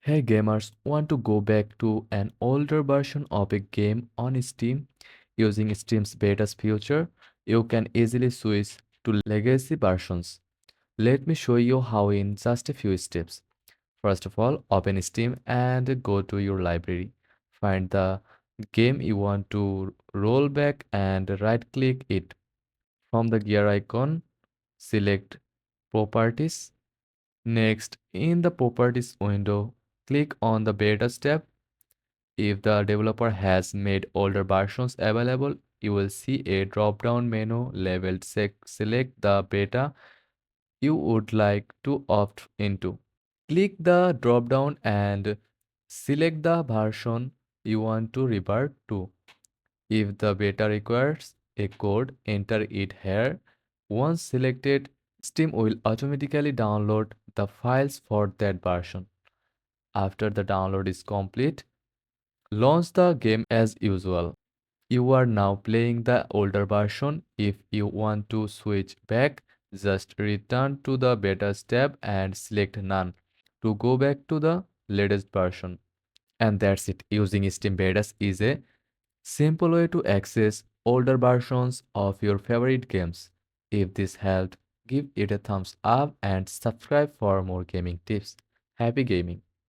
Hey gamers, want to go back to an older version of a game on Steam? Using Steam's beta's feature, you can easily switch to legacy versions. Let me show you how in just a few steps. First of all, open Steam and go to your library. Find the game you want to roll back and right-click it. From the gear icon, select Properties. Next, in the Properties window, click on the Betas tab. If the developer has made older versions available, you will see a drop-down menu labeled Select the beta you would like to opt into. Click the drop-down and select the version you want to revert to. If the beta requires a code, enter it here. Once selected, Steam will automatically download the files for that version. After the download is complete, launch the game as usual. You are now playing the older version. If you want to switch back, just return to the beta tab and select none to go back to the latest version. And that's it. Using Steam betas is a simple way to access older versions of your favorite games. If this helped, give it a thumbs up and subscribe for more gaming tips. Happy gaming!